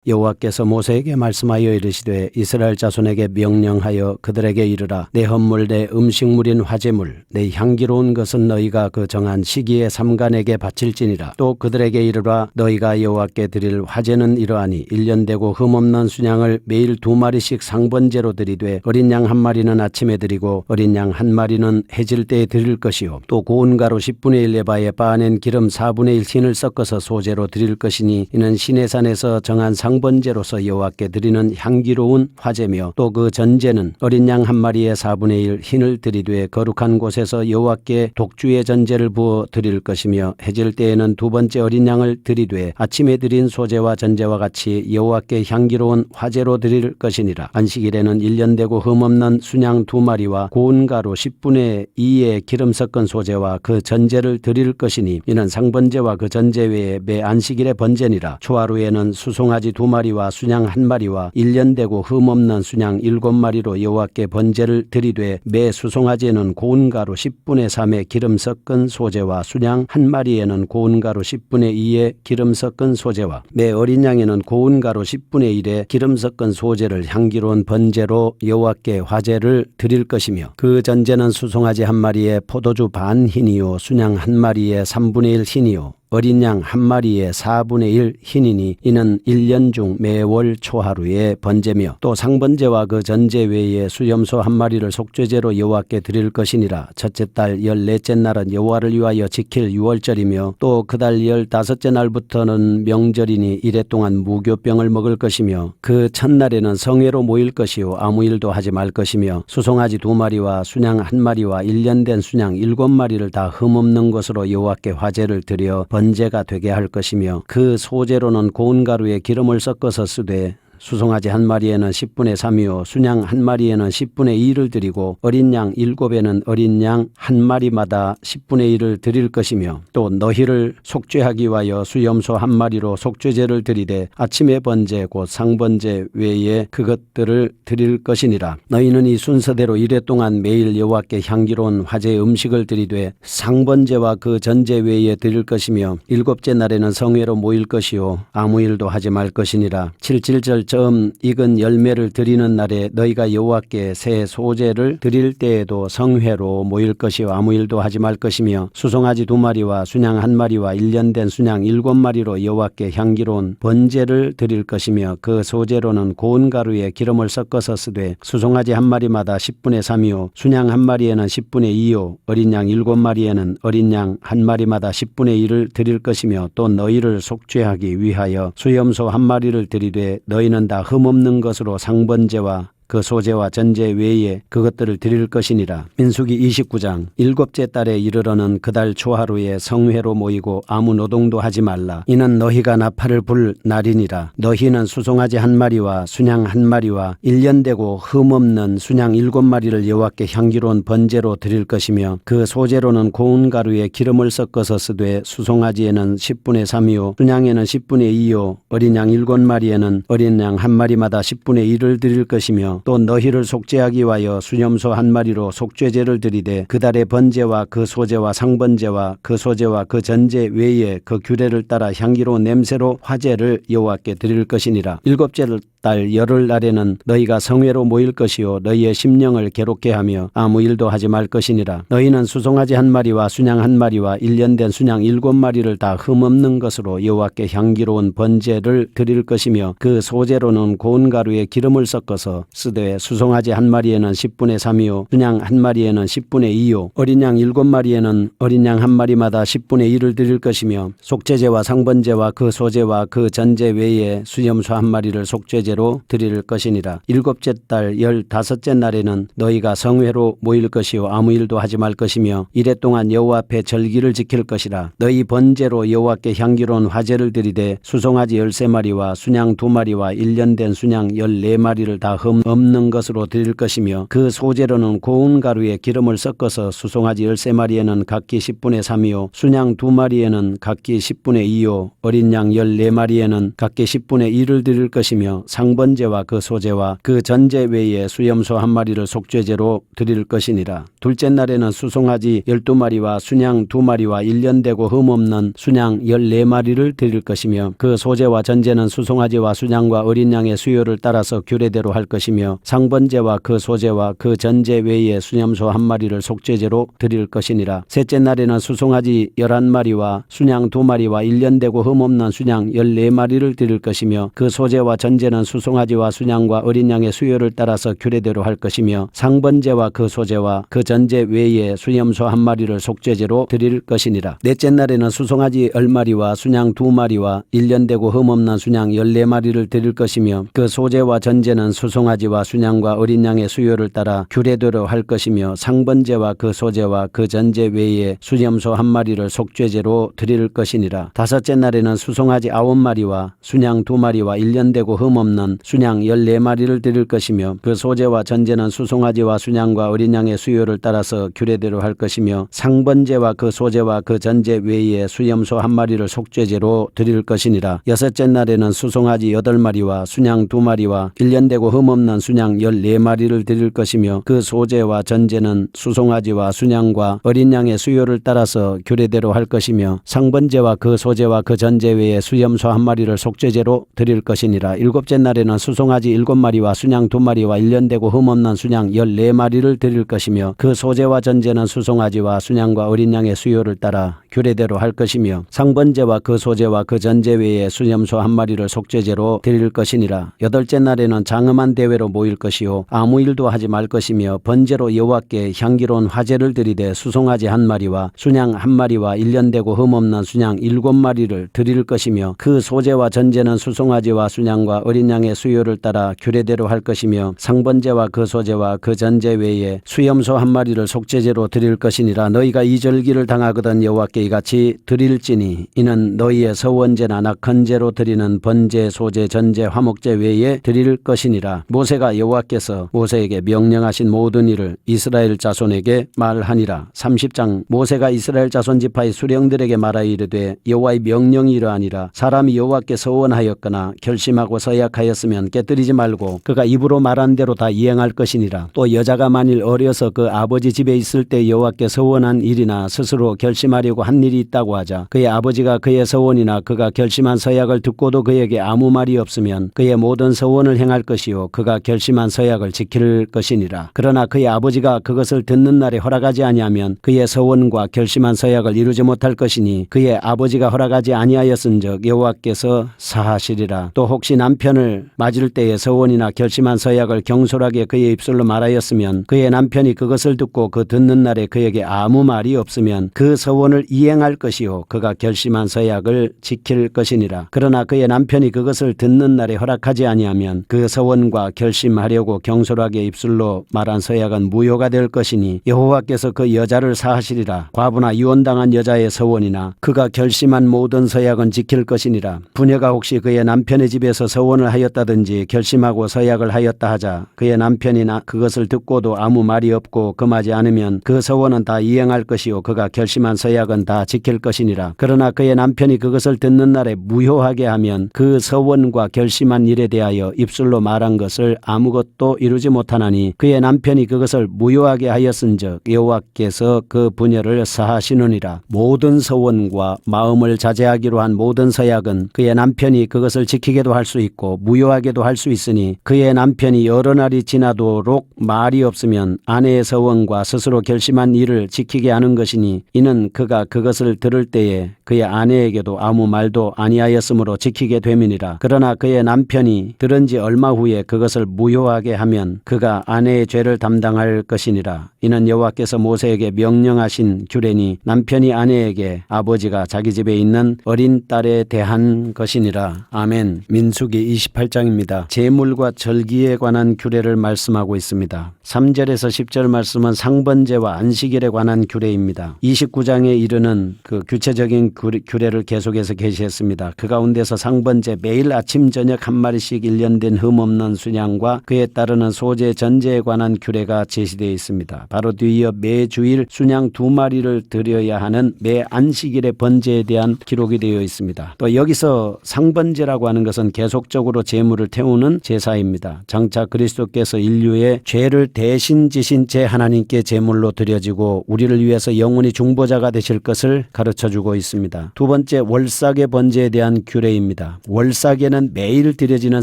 여호와께서 모세에게 말씀하여 이르시되 이스라엘 자손에게 명령하여 그들에게 이르라. 내 헌물 내 음식물인 화제물 내 향기로운 것은 너희가 그 정한 시기에 삼간에게 바칠지니라. 또 그들에게 이르라. 너희가 여호와께 드릴 화제는 이러하니 1년 되고 흠없는 순양을 매일 2마리씩 상번제로 드리되 어린 양 1마리는 아침에 드리고 어린 양 1마리는 해질 때에 드릴 것이요 또 고운 가루 10분의 1 에바에 빻아낸 기름 4분의 1 흰을 섞어서 소제로 드릴 것이니 이는 시내산에서 정한 상번제로서 여호와께 드리는 향기로운 화제며 또 그 전제는 어린 양 1마리에 4분의 1 흰을 드리되 거룩한 곳에서 여호와께 독주의 전제를 부어 드릴 것이며 해질 때에는 2번째 어린 양을 드리되 아침에 드린 소제와 전제와 같이 여호와께 향기로운 화제로 드릴 것이니라. 안식일에는 1년 되고 흠없는 순양 2마리와 고운 가루 10분의 2의 기름 섞은 소제와 그 전제를 드릴 것이니 이는 상번제와 그 전제 외에 매 안식일의 번제니라. 초하루에는 수송아지 2마리와 순양 1마리와 1년 되고 흠없는 순양 7마리로 여호와께 번제를 드리되 매 수송아지에는 고운 가루 10분의 3의 기름 섞은 소제와 순양 1마리에는 고운 가루 10분의 2의 기름 섞은 소제와 매 어린 양에는 고운 가루 10분의 1의 기름 섞은 소제를 향기로운 번제로 여호와께 화제를 드릴 것이며 그 전제는 수송아지 1마리에 포도주 반 흰이요 순양 1마리에 3분의 1 흰이요 어린 양 1마리에 4분의 1 흰이니 이는 1년 중 매월 초하루의 번제며 또 상번제와 그 전제 외에 수염소 1마리를 속죄제로 여호와께 드릴 것이니라. 첫째 달 14째 날은 여호와를 위하여 지킬 유월절이며 또 그 달 15째 날부터는 명절이니 이래 동안 무교병을 먹을 것이며 그 첫날에는 성회로 모일 것이요 아무 일도 하지 말 것이며 수송아지 2마리와 순양 1마리와 1년 된 순양 7마리를 다 흠없는 것으로 여호와께 화제를 드려 번제가 되게 할 것이며 그 소제로는 고운 가루에 기름을 섞어서 쓰되 수송아지 1마리에는 10분의 3이요 순양 1마리에는 10분의 2를 드리고 어린 양 7에는 어린 양 1마리마다 10분의 1을 드릴 것이며 또 너희를 속죄하기 위하여 수염소 1마리로 속죄제를 드리되 아침의 번제 곧 상번제 외에 그것들을 드릴 것이니라. 너희는 이 순서대로 이래 동안 매일 여호와께 향기로운 화제의 음식을 드리되 상번제와 그 전제 외에 드릴 것이며 7째 날에는 성회로 모일 것이요 아무 일도 하지 말 것이니라. 7.7절 처음 익은 열매를 드리는 날에 너희가 여호와께 새 소제를 드릴 때에도 성회로 모일 것이요 아무 일도 하지 말 것이며 수송아지 2마리와 순양 1마리와 1년 된 순양 7마리로 여호와께 향기로운 번제를 드릴 것이며 그 소제로는 고운 가루에 기름을 섞어서 쓰되 수송아지 1마리마다 10분의 3이요 순양 1마리에는 10분의 2요 어린 양 7마리에는 어린 양 1마리마다 10분의 1을 드릴 것이며 또 너희를 속죄하기 위하여 수염소 1마리를 드리되 너희는 다 흠없는 것으로 상번제와 그 소제와 전제 외에 그것들을 드릴 것이니라. 민수기 29장 7째 달에 이르러는 그 달 초하루에 성회로 모이고 아무 노동도 하지 말라. 이는 너희가 나팔을 불 날이니라. 너희는 수송아지 1마리와 순양 1마리와 1년 되고 흠없는 순양 7마리를 여호와께 향기로운 번제로 드릴 것이며 그 소제로는 고운 가루에 기름을 섞어서 쓰되 수송아지에는 10분의 3이요 순양에는 10분의 2요 어린 양 7마리에는 어린 양 1마리마다 10분의 1을 드릴 것이며 또 너희를 속죄하기 위하여 수염소 1마리로 속죄제를 드리되 그 달의 번제와 그 소제와 상번제와 그 소제와 그 전제 외에 그 규례를 따라 향기로운 냄새로 화제를 여호와께 드릴 것이니라. 7째 달 열흘날에는 너희가 성회로 모일 것이요 너희의 심령을 괴롭게 하며 아무 일도 하지 말 것이니라. 너희는 수송아지 1마리와 순양 1마리와 1년 된 순양 7마리를 다 흠없는 것으로 여호와께 향기로운 번제를 드릴 것이며 그 소제로는 고운 가루에 기름을 섞어서 쓰되 수송아지 1마리에는 10분의 3이요 순양 1마리에는 10분의 2요 어린 양 7마리에는 어린 양 1마리마다 10분의 1을 드릴 것이며 속죄제와 상번제와 그 소제와 그 전제 외에 수염소 1마리를 속죄제로 드릴 것이니라. 7째 달 15째 날에는 너희가 성회로 모일 것이요 아무 일도 하지 말 것이며 이래 동안 여호와 앞에 절기를 지킬 것이라. 너희 번제로 여호와께 향기로운 화제를 드리되 수송아지 13마리와 순양 2마리와 1년 된 순양 14마리를 다 흠 없는 것으로 드릴 것이며 그 소재로는 고운 가루에 기름을 섞어서 수송아지 13마리에는 각기 10분의 3이요 순양 2마리에는 각기 10분의 2요 어린 양 14마리에는 각기 10분의 1을 드릴 것이며 상번제와 그 소재와 그 전제 외에 수염소 1마리를 속죄제로 드릴 것이니라. 둘째 날에는 수송아지 12마리와 순양 2마리와 1년 되고 흠없는 순양 14마리를 드릴 것이며 그 소재와 전제는 수송아지와 순양과 어린 양의 수요를 따라서 규례대로 할 것이며 상번제와 그 소재와 그 전제 외에 수염소 1마리를 속죄제로 드릴 것이니라. 셋째 날에는 수송아지 11마리와 순양 2마리와 1년 되고 흠없는 순양 14마리를 드릴 것이며 그 소재와 전제는 수송아지와 순양과 어린 양의 수요를 따라서 규례대로 할 것이며 상번제와 그 소재와 그 전제 외에 수염소 1마리를 속죄제로 드릴 것이니라. 넷째 날에는 수송아지 10마리와 순양 2마리와 1년 되고 흠없는 순양 14마리를 드릴 것이며 그 소재와 전제는 수송아지와 순양과 어린 양의 수요를 따라 규례대로 할 것이며 상번제와 그 소재와 그 전제 외에 수염소 1마리를 속죄제로 드릴 것이니라. 다섯째 날에는 수송아지 9마리와 순양 2마리와 1년 되고 흠없는 순양 14마리를 드릴 것이며 그 소재와 전제는 수송아지와 순양과 어린 양의 수요를 따라서 규례대로 할 것이며 상번제와 그 소재와 그 전제 외에 수염소 1마리를 속죄제로 드릴 것이니라. 여섯째 날에는 수송아지 8마리와 순양 2마리와 1년 되고 흠없는 순양 14마리를 드릴 것이며 그 소재와 전제는 수송아지와 순양과 어린 양의 수요를 따라서 규례대로 할 것이며 상번제와 그 소재와 그 전제 외에 수염소 1마리를 속죄제로 드릴 것이니라. 일곱째 날에는 수송아지 7마리와 순양 2마리와 1년 되고 흠없는 순양 14마리를 드릴 것이며 그 소재와 전제는 수송아지와 순양과 어린 양의 수요를 따라 규례대로 할 것이며 상번제와 그 소재와 그 전제 외에 수염소 1마리를 속죄제로 드릴 것이니라. 여덟째 날에는 장엄한 대회로 모일 것이요 아무 일도 하지 말 것이며 번제로 여호와께 향기로운 화제를 드리되 수송아지 1마리와 순양 1마리와 1년 되고 흠없는 순양 7마리를 드릴 것이며 그 소재와 전제는 수송아지와 순양과 어린 양의 수요를 따라 규례대로 할 것이며 상번제와 그 소재와 그 전제 외에 수염소 1마리를 속죄제로 드릴 것이니라. 너희가 이 절기를 당하거든 여호와께 이같이 드릴지니 이는 너희의 서원제나 낙헌제로 드리는 번제 소제 전제 화목제 외에 드릴 것이니라. 모세가 여호와께서 모세에게 명령하신 모든 일을 이스라엘 자손에게 말하니라. 30장 모세가 이스라엘 자손 지파의 수령들에게 말하여 이르되 여호와의 명령이 이러하니라. 사람이 여호와께 서원하였거나 결심하고 서약하였으면 깨뜨리지 말고 그가 입으로 말한 대로 다 이행할 것이니라. 또 여자가 만일 어려서 그 아버지 집에 있을 때 여호와께 서원한 일이나 스스로 결심하려고 한 일이 있다고 하자 그의 아버지가 그의 서원이나 그가 결심한 서약을 듣고도 그에게 아무 말이 없으면 그의 모든 서원을 행할 것이요 그가 결심한 서약을 지킬 것이니라. 그러나 그의 아버지가 그것을 듣는 날에 허락하지 아니하면 그의 서원과 결심한 서약을 이루지 못할 것이니 그의 아버지가 허락하지 아니하였은즉 여호와께서 사하시리라. 또 혹시 남편을 맞을 때에 서원이나 결심한 서약을 경솔하게 그의 입술로 말하였으면 그의 남편이 그것을 듣고 그 듣는 날에 그에게 아무 말이 없으면 그 서원을 이행할 것이요 그가 결심한 서약을 지킬 것이니라. 그러나 그의 남편이 그것을 듣는 날에 허락하지 아니하면 그 서원과 결심하려고 경솔하게 입술로 말한 서약은 무효가 될 것이니 여호와께서 그 여자를 사하시리라. 과부나 이혼당한 여자의 서원이나 그가 결심한 모든 서약은 지킬 것이니라. 부녀가 혹시 그의 남편의 집에서 서원을 하였다든지 결심하고 서약을 하였다 하자 그의 남편이 그것을 듣고도 아무 말이 없고 금하지 않으면 그 서원은 다 이행할 것이요 그가 결심한 서약은 다 지킬 것이니라. 그러나 그의 남편이 그것을 듣는 날에 무효하게 하면 그 서원과 결심한 일에 대하여 입술로 말한 것을 아무것도 이루지 못하나니 그의 남편이 그것을 무효하게 하였은즉 여호와께서 그 부녀를 사하시느니라. 모든 서원과 마음을 자제하기로 한 모든 서약은 그의 남편이 그것을 지키게도 할 수 있고 무효하게도 할 수 있으니 그의 남편이 여러 날이 지나도록 말이 없으면 아내의 서원과 스스로 결심한 일을 지키게 하는 것이니 이는 그가 그것을 들을 때에 그의 아내에게도 아무 말도 아니하였으므로 지키게 됨이니라. 그러나 그의 남편이 들은 지 얼마 후에 그것을 무효하게 하면 그가 아내의 죄를 담당할 것이니라. 이는 여호와께서 모세에게 명령하신 규례니 남편이 아내에게 아버지가 자기 집에 있는 어린 딸에 대한 것이니라. 아멘. 민수기 28장입니다. 제물과 절기에 관한 규례를 말씀하고 있습니다. 3절에서 10절 말씀은 상번제와 안식일에 관한 규례입니다. 29장에 이르는 그 구체적인 규례를 계속해서 계시했습니다. 그 가운데서 상번제 매일 아침 저녁 한 마리씩 1년 된 흠없는 순양과 그에 따르는 소재 전제에 관한 규례가 제시되어 있습니다. 바로 뒤이어 매주일 순양 2마리를 드려야 하는 매 안식일의 번제에 대한 기록이 되어 있습니다. 또 여기서 상번제라고 하는 것은 계속적으로 제물을 태우는 제사입니다. 장차 그리스도께서 인류의 죄를 대신 지신 제 하나님께 제물로 드려지고 우리를 위해서 영원히 중보자가 되실 것을 가르쳐주고 있습니다. 두 번째, 월삭의 번제에 대한 규례입니다. 월삭에는 매일 드려지는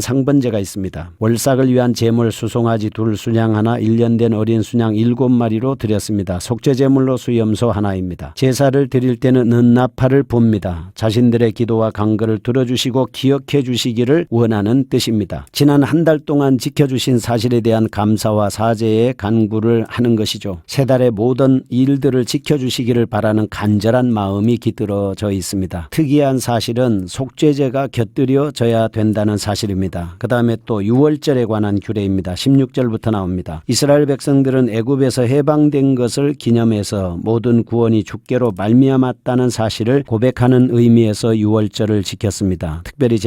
상번제가 있습니다. 월삭을 위한 제물 수송아지 2 순양 하나 1년 된 어린 순양 7마리로 드렸습니다. 속죄제물로 수염소 하나입니다. 제사를 드릴 때는 은나팔을 붑니다. 자신들의 기도와 간구를 들어주시고 기억해 주시기를 원하는 뜻입니다. 지난 한 달 동안 지켜주신 사실에 대한 감사와 사죄의 간구를 하는 것이죠. 세 달의 모든 일들을 지켜주시기를 바라는 간절한 마음이 깃들어져 있습니다. 특이한 사실은 속죄제가 곁들여져야 된다는 사실입니다. 그 다음에 또 유월절에 관한 규례입니다. 16절부터 나옵니다. 이스라엘 백성들은 애굽에서 해방된 것을 기념해서 모든 구원이 주께로 말미암았다는 사실을 고백하는 의미에서 유월절을 지켰습니다. 특별히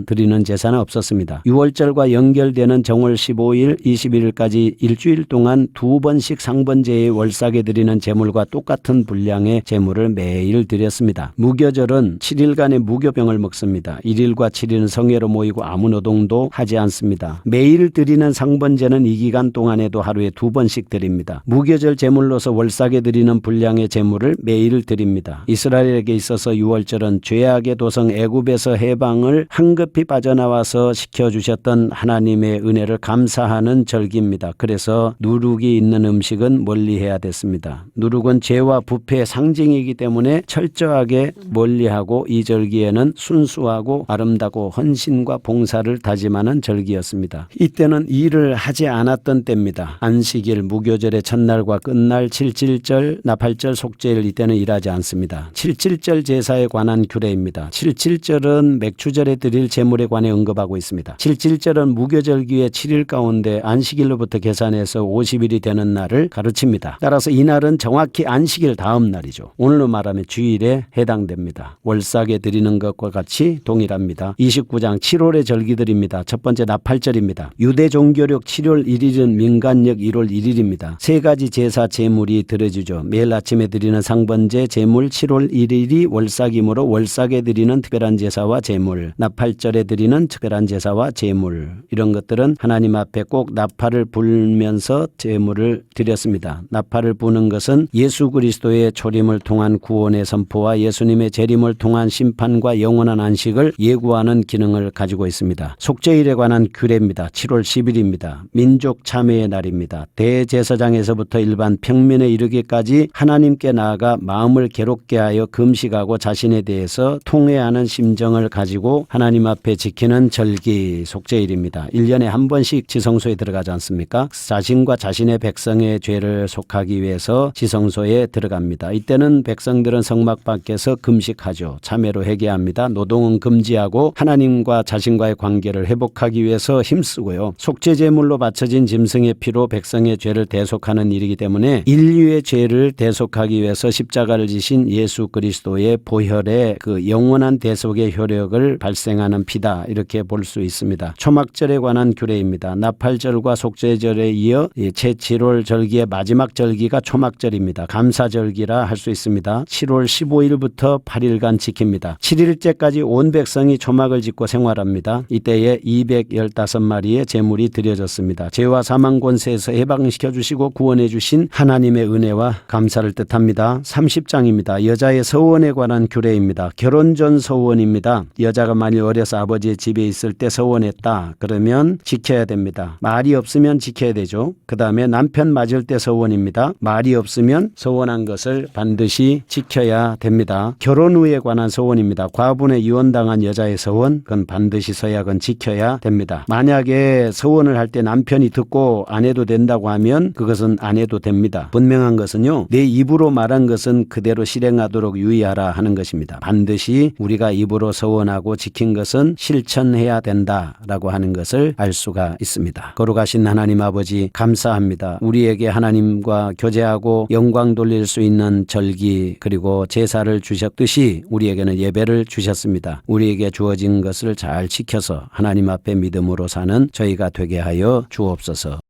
드리는 제사는 없었습니다. 유월절과 연결되는 정월 15일, 21일까지 일주일 동안 2번씩 상번제의 월삭에 드리는 제물과 똑같은 분량의 제물을 매일 드렸습니다. 무교절은 7일간의 무교병을 먹습니다. 1일과 7일은 성회로 모이고 아무 노동도 하지 않습니다. 매일 드리는 상번제는 이 기간 동안에도 하루에 2번씩 드립니다. 무교절 제물로서 월삭에 드리는 분량의 제물을 매일 드립니다. 이스라엘에게 있어서 유월절은 죄악의 도성 애굽에서 해방을 황급히 빠져나와서 시켜주셨던 하나님의 은혜를 감사하는 절기입니다. 그래서 누룩이 있는 음식은 멀리해야 됐습니다. 누룩은 죄와 부패의 상징이기 때문에 철저하게 멀리하고 이 절기에는 순수하고 아름답고 헌신과 봉사를 다짐하는 절기였습니다. 이때는 일을 하지 않았던 때입니다. 안식일, 무교절의 첫날과 끝날 77절, 나팔절, 속죄일 이때는 일하지 않습니다. 77절 제사에 관한 규례입니다. 77절은 맥추절에 드릴 제물에 관해 언급하고 있습니다. 77절은 무교절기의 7일 가운데 안식일로부터 계산해서 50일이 되는 날을 가르칩니다. 따라서 이날은 정확히 안식일 다음 날이죠. 오늘로 말하면 주일에 해당됩니다. 월삭에 드리는 것과 같이 동일합니다. 29장 7월의 절기들입니다. 첫 번째 나팔절입니다. 유대 종교력 7월 1일은 민간력 1월 1일입니다. 세 가지 제사 제물이 드려지죠. 매일 아침에 드리는 상번제 제물 7월 1일이 월삭이므로 월삭에 드리는 특별한 제사와 제물, 나팔절에 드리는 특별한 제사와 제물, 이런 것들은 하나님 앞에 꼭 나팔을 불면서 제물을 드렸습니다. 나팔을 부는 것은 예수 그리스도의 초림을 통한 구원의 선포와 예수님의 재림을 통한 심판과 영원한 안식을 예고하는 기능을 가지고 있습니다. 속죄일에 관한 규례입니다. 7월 10일입니다. 민족 참회의 날입니다. 대제사장에서부터 일반 평민에 이르기까지 하나님께 나아가 마음을 괴롭게 하여 금식하고 자신에 대해서 통회하는 심정을 가지고 하나님 앞에 지키는 절기 속죄일입니다. 1년에 한 번씩 지성소에 들어가지 않습니까? 자신과 자신의 백성의 죄를 속하기 위해서 지성소에 들어갑니다. 이때는 백성들은 성막 밖에서 금식하죠. 참회로 회개합니다. 노동은 금지하고 하나님과 자신과의 관계를 회복하기 위해서 힘쓰고요. 속죄제물로 바쳐진 짐승의 피로 백성의 죄를 대속하는 일이기 때문에 인류의 죄를 대속하기 위해서 십자가를 지신 예수 그리스도의 보혈의 그 영원한 대속의 효력을 발생하는 피다, 이렇게 볼 수 있습니다. 초막절에 관한 규례입니다. 나팔절과 속죄절에 이어 제7월 절기의 마지막 절기가 초막절입니다. 감사절기라 할 수 있습니다. 7월 15일부터 8일간 지킵니다. 7일째까지 온 백성이 초막을 짓고 생활합니다. 이때에 215마리의 제물이 드려졌습니다. 죄와 사망 권세에서 해방시켜 주시고 구원해 주신 하나님의 은혜와 감사를 뜻합니다. 30장입니다. 여자의 서원에 관한 규례입니다. 결혼 전 서원입니다. 여자가 만일 어려서 아버지의 집에 있을 때 서원했다 그러면 지켜야 됩니다. 말이 없으면 지켜야 되죠. 그 다음에 남편 맞을 때 서원입니다. 말이 없으면 서원한 것을 반드시 지켜야 됩니다. 결혼 후에 관한 서원입니다. 과분에 이혼당한 여자의 서원, 그건 반드시 서약은 지켜야 됩니다. 만약에 서원을 할 때 남편이 듣고 안 해도 된다고 하면 그것은 안 해도 됩니다. 분명한 것은요, 내 입으로 말한 것은 그대로 실행하도록 유의하라 하는 것입니다. 반드시 우리가 입으로 서원하고 지킨 것은 실천해야 된다라고 하는 것을 알 수가 있습니다. 거룩하신 하나님 아버지, 감사합니다. 우리에게 하나님과 교제하고 영광 돌릴 수 있는 절기 그리고 제사를 주시 주셨듯이 우리에게는 예배를 주셨습니다. 우리에게 주어진 것을 잘 지켜서 하나님 앞에 믿음으로 사는 저희가 되게 하여 주옵소서.